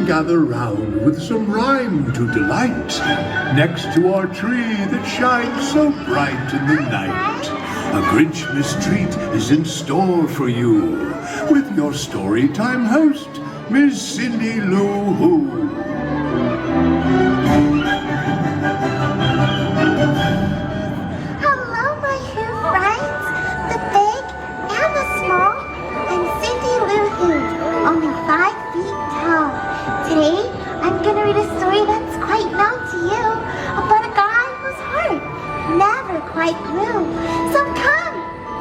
gather round with some rhyme to delight, next to our tree that shines so bright in the night. A Grinchmas treat is in store for you, with your Storytime host, Miss Cindy Lou Who. Hello, my Who friends, the big and the small. I'm Cindy Lou Who, only 5 feet tall. Today, I'm gonna read a story that's quite known to you about a guy whose heart never quite grew. So come,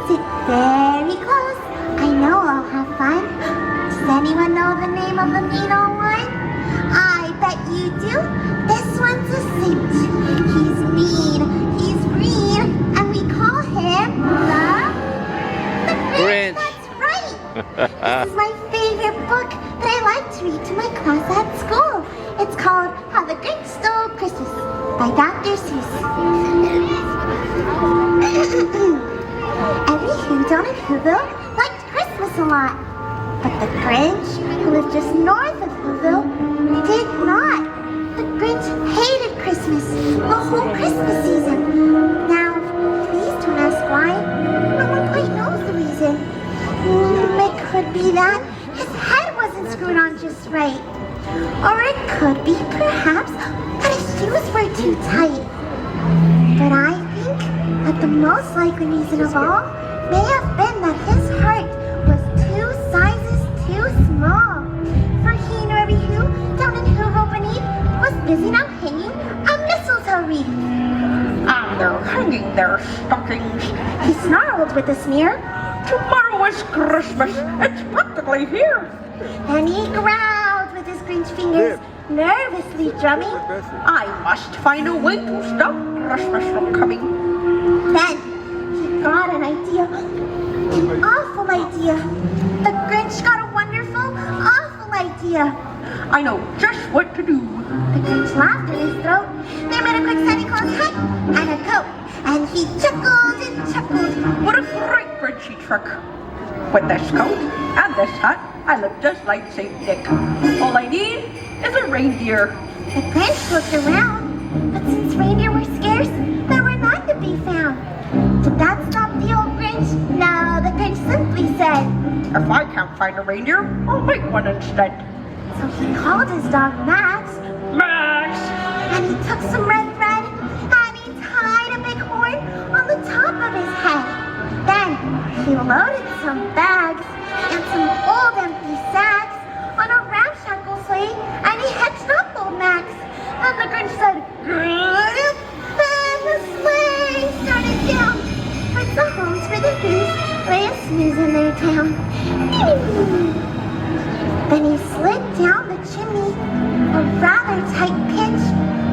sit very close. I know I'll have fun. Does anyone know the name of the mean old one? I bet you do. This one's a saint. He's mean, he's green, and we call him the Grinch. That's right. This is my favorite book that I like to read to my class at school. It's called How the Grinch Stole Christmas by Dr. Seuss. Every Whodone in Whoville liked Christmas a lot. But the Grinch, who lived just north of Whoville, did not. The Grinch hated Christmas, the whole Christmas season. Now, please don't ask why. No one quite knows the reason. It could be that his head wasn't screwed on just right. Or it could be, perhaps, that his shoes were too tight. But I think that the most likely reason of all may have been that his heart was 2 sizes too small. For he nor who down in Whoville beneath was busy now hanging a mistletoe wreath. And they're hanging their stockings. He snarled with a sneer. Tomorrow is Christmas. It's practically here. Then he growled with his Grinch fingers, nervously drumming. I must find a way to stop Christmas from coming. Then he got an idea, an awful idea. The Grinch got a wonderful, awful idea. I know just what to do. The Grinch laughed in his throat. They made a quick Santa Claus hat and a coat, and he chuckled and chuckled. What a great Grinchy trick. With this coat and this hat, I look just like St. Nick. All I need is a reindeer. The Grinch looked around, but since reindeer were scarce, there were none to be found. Did that stop the old Grinch? No, the Grinch simply said, If I can't find a reindeer, I'll make one instead. so he called his dog Max, Max! and he took some red thread, and he tied a big horn on the top of his head. Then he loaded some bags and some old empty sacks on a ramshackle sleigh, and he hitched up old Max. And the Grinch said, "Good," and the sleigh started down towards the homes where the Who's lay a snooze in their town. Then he slid down the chimney, a rather tight pinch,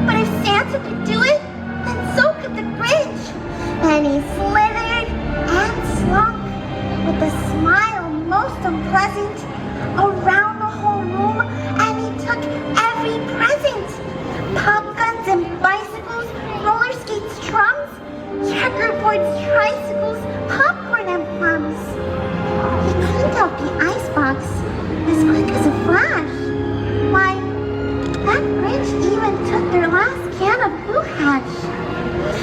but if Santa could do it, then so could the Grinch. Then he slithered and slunk, with a smile most unpleasant, around the whole room, and he took every present. Pop guns and bicycles, roller skates, drums, checkerboards, tricycles, popcorn and plums. He cleaned out the icebox as quick as a flash. Why, that Grinch even took their last can of Who Hash.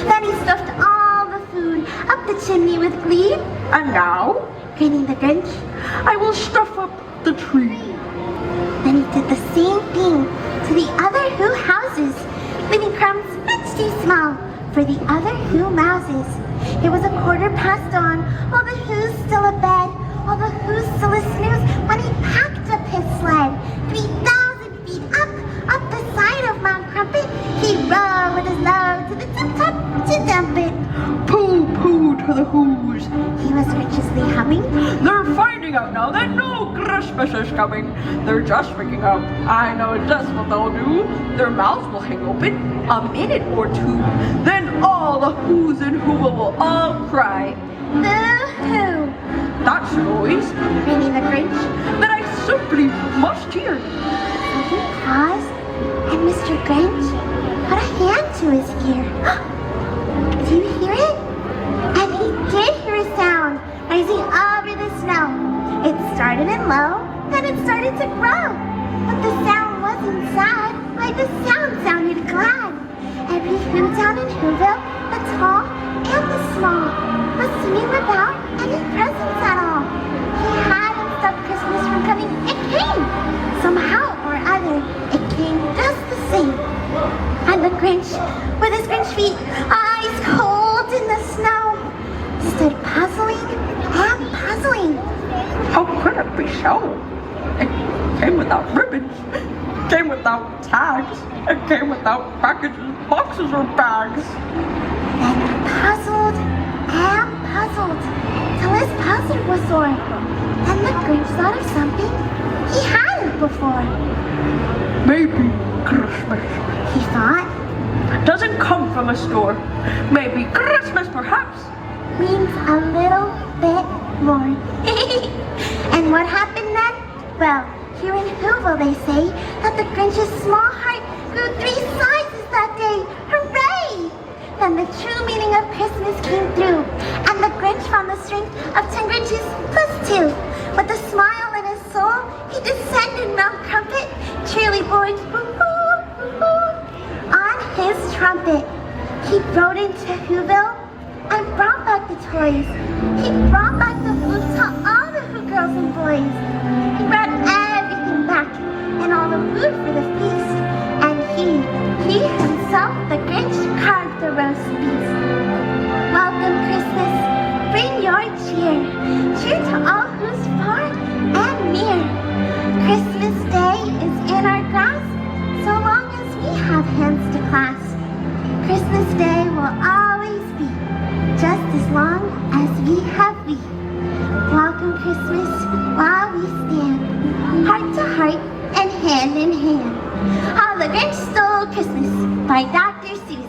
Then he stuffed all the food up the chimney with glee. And now, Grinning the Grinch. I will stuff up the tree. Then he did the same thing to the other Who houses, leaving crumbs much too small for the other Who mouses. It was 1/4 dawn, all the Who's still abed, all the Who's still a snooze, when he packed up his sled. 3,000 feet up the side of Mount Crumpet, he rode with his load to the tip-top to dump it. Pooh, pooh to the Who's. He was riciously humming. They're finding out now that no Christmas is coming. They're just freaking out. I know just what they'll do. Their mouths will hang open a minute or two. Then all the Who's in Whoville will all cry. Boo-hoo! That's a noise Grinning the Grinch. that I simply must hear. He paused, and Mr. Grinch put a hand to his ear. Do you hear it? And he did hear a sound rising over the snow. It started in low, then it started to grow. But the sound was wasn't sad, why the sound sounded glad. Every Who down in Whoville, the tall and the small, was singing without any presents at all. He hadn't stopped Christmas from coming. It came! Somehow or other, it came just the same. And the Grinch, with his Grinch feet, eyes cold in the snow, stood puzzling and puzzling. How could it be so? It came without ribbons. It came without tags. It came without packages, boxes, or bags. Then he puzzled and puzzled till his puzzle was sore. Then the Grinch thought of something he hadn't before. Maybe Christmas He thought, doesn't come from a store. Maybe Christmas, perhaps. means a little bit more. And what happened then? Well, here in Whoville they say that the Grinch's small heart grew 3 sizes that day. Hooray! Then the true meaning of Christmas came through, and the Grinch found the strength of 10 Grinches plus 2. With a smile in his soul, he descended Mount Crumpet, cheerily bored on his trumpet. He rode into Whoville and brought back the toys. He brought back the food to all the Who girls and boys. He brought everything back and all the food for the feast. And he himself, the Grinch, carved the roast beast. Welcome Christmas, bring your cheer. Cheer to all who's far and near. Christmas Day is in our grasp, so long as we have hands to clasp. Christmas Day will always be, just as long as we have we. Welcome Christmas while we stand, heart to heart and hand in hand. How the Grinch Stole Christmas by Dr. Seuss.